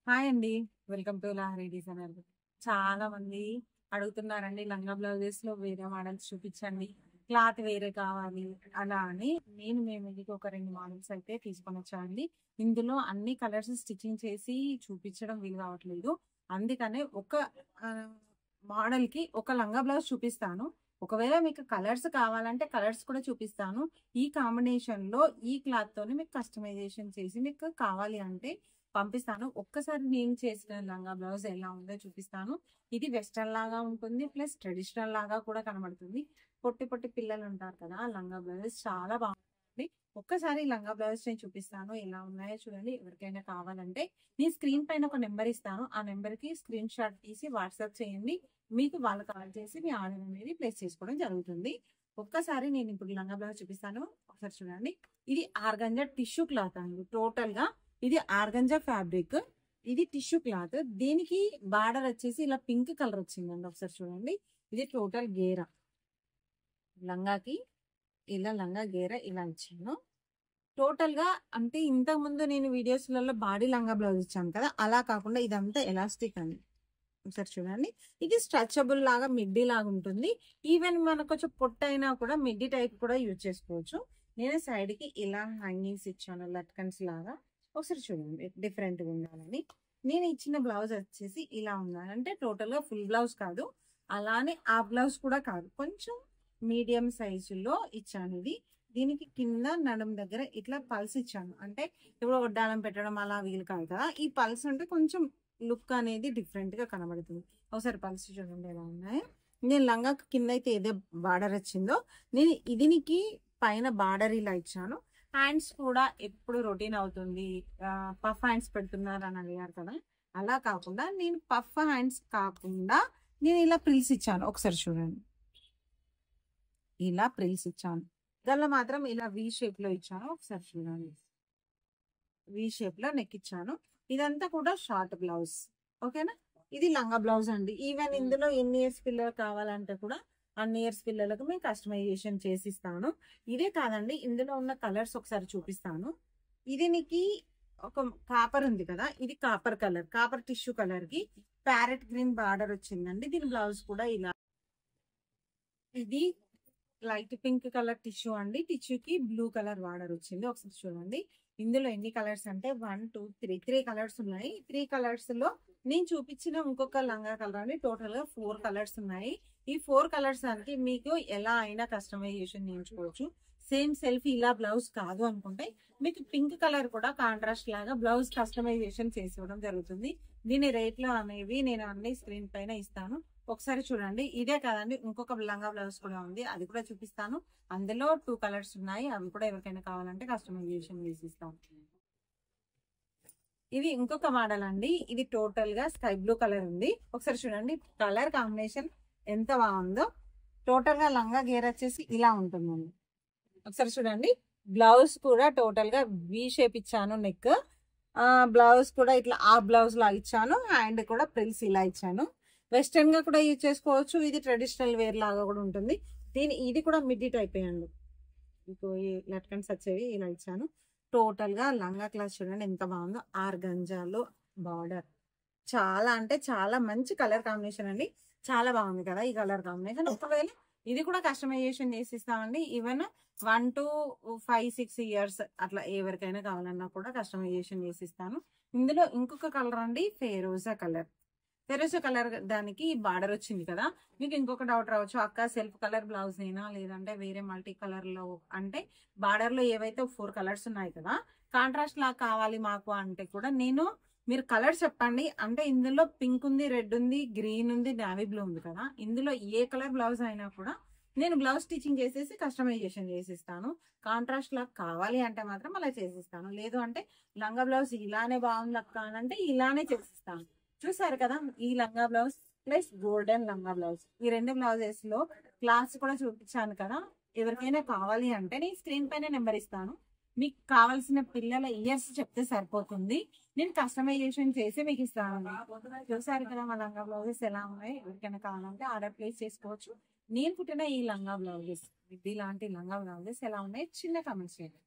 Hi అండి. Welcome to Lahari designer. చాలా మంది అడుగుతున్నారండి లంగా బ్లౌజెస్ లో వేరే మోడల్స్ చూపించండి, క్లాత్ వేరే కావాలి అలా అని. మేము మీకు ఒక 2 మోడల్స్ అయితే తీసుకొని వచ్చానండి. ఇందులో అన్ని కలర్స్ స్టిచ్చింగ్ చేసి చూపించడం వీలు కావట్లేదు. అందుకనే ఒక మోడల్ కి ఒక లంగా బ్లౌజ్ చూపిస్తాను. ఒకవేళ మీకు కలర్స్ కావాలంటే కలర్స్ కూడా చూపిస్తాను. ఈ కాంబినేషన్ లో ఈ క్లాత్ తోని మీకు కస్టమైజేషన్ చేసి మీకు కావాలి అంటే పంపిస్తాను. ఒక్కసారి నేను చేసిన లంగా బ్లౌజ్ ఎలా ఉందో చూపిస్తాను. ఇది వెస్టర్న్ లాగా ఉంటుంది, ప్లస్ ట్రెడిషనల్ లాగా కూడా కనబడుతుంది. పొట్టి పొట్టి పిల్లలు ఉంటారు కదా, లంగా బ్లౌజెస్ చాలా బాగుంటుంది. ఒక్కసారి లంగా బ్లౌజ్ నేను చూపిస్తాను, ఎలా ఉన్నాయో చూడండి. ఎవరికైనా కావాలంటే నేను స్క్రీన్ పైన ఒక నెంబర్ ఇస్తాను, ఆ నెంబర్ కి స్క్రీన్ షాట్ తీసి వాట్సాప్ చేయండి. మీకు వాళ్ళు కాల్ చేసి మీ ఆర్డర్ అనేది ప్లేస్ చేసుకోవడం జరుగుతుంది. ఒక్కసారి నేను ఇప్పుడు లంగా బ్లౌజ్ చూపిస్తాను, ఒకసారి చూడండి. ఇది ఆర్గంజా టిష్యూ క్లాత్ అండి. టోటల్ గా ఇది ఆర్గంజా ఫ్యాబ్రిక్, ఇది టిష్యూ క్లాత్. దీనికి బార్డర్ వచ్చేసి ఇలా పింక్ కలర్ వచ్చిందండి. ఒకసారి చూడండి. ఇది టోటల్ గేరా, లంగాకి ఇలా లంగా గేరా ఇలా ఇచ్చాను. టోటల్ గా అంటే ఇంతకు ముందు నేను వీడియోస్లలో బాడీ లంగా బ్లౌజ్ ఇచ్చాను కదా, అలా కాకుండా ఇదంతా ఎలాస్టిక్ అండి. ఒకసారి చూడండి. ఇది స్ట్రెచబుల్ లాగా మిడ్డీ లాగా ఉంటుంది. ఈవెన్ మనకు కొంచెం పొట్ట అయినా కూడా మిడ్డీ టైప్ కూడా యూజ్ చేసుకోవచ్చు. నేను సైడ్ కి ఇలా హ్యాంగింగ్స్ ఇచ్చాను, లట్కన్స్ లాగా. ఒకసారి చూడండి, డిఫరెంట్ గా ఉండాలని. నేను ఇచ్చిన బ్లౌజ్ వచ్చేసి ఇలా ఉండాలి. అంటే టోటల్ గా ఫుల్ బ్లౌజ్ కాదు, అలానే ఆ బ్లౌజ్ కూడా కాదు, కొంచెం మీడియం సైజులో ఇచ్చాను. ఇది దీనికి కింద నడుము దగ్గర ఇట్లా పల్స్ ఇచ్చాను. అంటే ఇప్పుడు వడ్డానం పెట్టడం అలా వీలు కాదు కదా, ఈ పల్స్ అంటే కొంచెం లుక్ అనేది డిఫరెంట్ గా కనబడుతుంది. ఒకసారి పల్స్ చూడండి ఎలా ఉన్నాయి. నేను లంగా కింద అయితే ఏదో బార్డర్ వచ్చిందో, నేను దీనికి పైన బార్డర్ ఇలా ఇచ్చాను. హ్యాండ్స్ కూడా ఎప్పుడు రొటీన్ అవుతుంది, పఫ్ హ్యాండ్స్ పెడుతున్నారు అని అడిగారు కదా, అలా కాకుండా నేను పఫ్ హ్యాండ్స్ కాకుండా నేను ఇలా ప్రిల్స్ ఇచ్చాను. ఒకసారి చూడండి, ఇలా ప్రిల్స్ ఇచ్చాను. దానిలో మాత్రం ఇలా వి షేప్ లో ఇచ్చాను. ఒకసారి చూడండి, వి షేప్ లో నెక్ ఇచ్చాను. ఇదంతా కూడా షార్ట్ బ్లౌజ్. ఓకేనా, ఇది లంగా బ్లౌజ్ అండి. ఈవెన్ ఇందులో ఎన్ని ఇయర్స్ పిల్లలు కావాలంటే కూడా అన్ని ఇయర్స్ పిల్లలకు మేము కస్టమైజేషన్ చేసి ఇస్తాను. ఇదే కాదండి, ఇందులో ఉన్న కలర్స్ ఒకసారి చూపిస్తాను. ఇది నీకు ఒక కాపర్ ఉంది కదా, ఇది copper colour, copper tissue colour కి ప్యారెట్ గ్రీన్ బార్డర్ వచ్చిందండి. దీని బ్లౌజ్ కూడా ఇలా. ఇది లైట్ పింక్ కలర్ టిష్యూ అండి, టిష్యూకి బ్లూ కలర్ బార్డర్ వచ్చింది. ఒకసారి చూడండి. ఇందులో ఎన్ని కలర్స్ అంటే 1 2 3 కలర్స్ ఉన్నాయి. 3 కలర్స్ లో నేను చూపించిన ఇంకొక లంగా కలర్ అండి. టోటల్ గా 4 కలర్స్ ఉన్నాయి. ఈ 4 కలర్స్ అంటే మీకు ఎలా అయినా కస్టమైజేషన్ చేయించుకోవచ్చు. సేమ్ సెల్ఫ్ ఇలా బ్లౌజ్ కాదు అనుకుంటే మీకు పింక్ కలర్ కూడా కాంట్రాస్ట్ లాగా బ్లౌజ్ కస్టమైజేషన్ చేసి ఇవ్వడం జరుగుతుంది. దీని రేట్లు అనేవి నేను అన్ని స్క్రీన్ పైన ఇస్తాను. ఒకసారి చూడండి. ఇదే కాదండి, ఇంకొక లంగా బ్లౌజ్ కూడా ఉంది, అది కూడా చూపిస్తాను. అందులో 2 కలర్స్ ఉన్నాయి, అవి కూడా ఎవరికైనా కావాలంటే కస్టమైజేషన్ చేసి ఇస్తాం. ఇది ఇంకొక మోడల్ అండి. ఇది టోటల్ గా స్కై బ్లూ కలర్ ఉంది. ఒకసారి చూడండి, కలర్ కాంబినేషన్ ఎంత బాగుందో. టోటల్ గా లంగా గేర్ వచ్చేసి ఇలా ఉంటుందండి. ఒకసారి చూడండి. బ్లౌజ్ కూడా టోటల్ గా వి షేప్ ఇచ్చాను. నెక్ బ్లౌజ్ కూడా ఇట్లా ఆ బ్లౌజ్ లా ఇచ్చాను. హ్యాండ్ కూడా ప్రిల్స్ ఇలా ఇచ్చాను. వెస్టర్న్ గా కూడా యూజ్ చేసుకోవచ్చు, ఇది ట్రెడిషనల్ వేర్ లాగా కూడా ఉంటుంది. ఇది కూడా మిడ్డీ టైప్ అండి. ఇంకో ఈ లట్కన్స్ వచ్చేవి ఇలా ఇచ్చాను. టోటల్ గా లంగా క్లాస్ చూడండి ఎంత బాగుందో. ఆర్గంజాలో బార్డర్ చాలా అంటే చాలా మంచి కలర్ కాంబినేషన్ అండి. చాలా బాగుంది కదా ఈ కలర్ కాంబినేషన్. ఒకవేళ ఇది కూడా కస్టమైజేషన్ చేసి ఇస్తామండి. ఈవెన్ 1 to 5 6 ఇయర్స్ అట్లా ఎవరికైనా కావాలన్నా కూడా కస్టమైజేషన్ చేసి ఇస్తాను. ఇందులో ఇంకొక కలర్ అండి, ఫెరోజా కలర్. ఫెరోజా కలర్ దానికి బార్డర్ వచ్చింది కదా. మీకు ఇంకొక డౌట్ రావచ్చు, అక్క సెల్ఫ్ కలర్ బ్లౌజ్ అయినా లేదంటే వేరే మల్టీ కలర్ లో అంటే బార్డర్ లో ఏవైతే 4 కలర్స్ ఉన్నాయి కదా, కాంట్రాస్ట్ లా కావాలి మాకు అంటే కూడా నేను మీరు కలర్ చెప్పండి. అంటే ఇందులో పింక్ ఉంది, రెడ్ ఉంది, గ్రీన్ ఉంది, నావీ బ్లూ ఉంది కదా, ఇందులో ఏ కలర్ బ్లౌజ్ అయినా కూడా నేను బ్లౌజ్ స్టిచ్చింగ్ చేసేసి కస్టమైజేషన్ చేసిస్తాను. కాంట్రాస్ట్ లా కావాలి అంటే మాత్రం అలా చేసిస్తాను. లేదు అంటే లంగా బ్లౌజ్ ఇలానే బాగుంది అక్క అని అంటే ఇలానే చేసిస్తాను. చూసారు కదా, ఈ లంగా బ్లౌజ్ ప్లస్ గోల్డెన్ లంగా బ్లౌజ్, ఈ 2 బ్లౌజెస్ లో క్లాస్ కూడా చూపించాను కదా. ఎవరికైనా కావాలి అంటే నేను స్క్రీన్ పైన నెంబర్ ఇస్తాను. మీకు కావాల్సిన పిల్లల ఇయర్స్ చెప్తే సరిపోతుంది, నేను కస్టమైజేషన్ చేసి మీకు ఇస్తాను. చూసారు కదా మా లంగా బ్లౌజెస్ ఎలా ఉన్నాయి. ఎవరికైనా కావాలంటే ఆర్డర్ ప్లేస్ చేసుకోవచ్చు. నేను కుట్టిన ఈ లంగా బ్లౌజెస్, ఇలాంటి లంగా బ్లౌజెస్ ఎలా ఉన్నాయి చిన్న కామెంట్స్ చేయండి.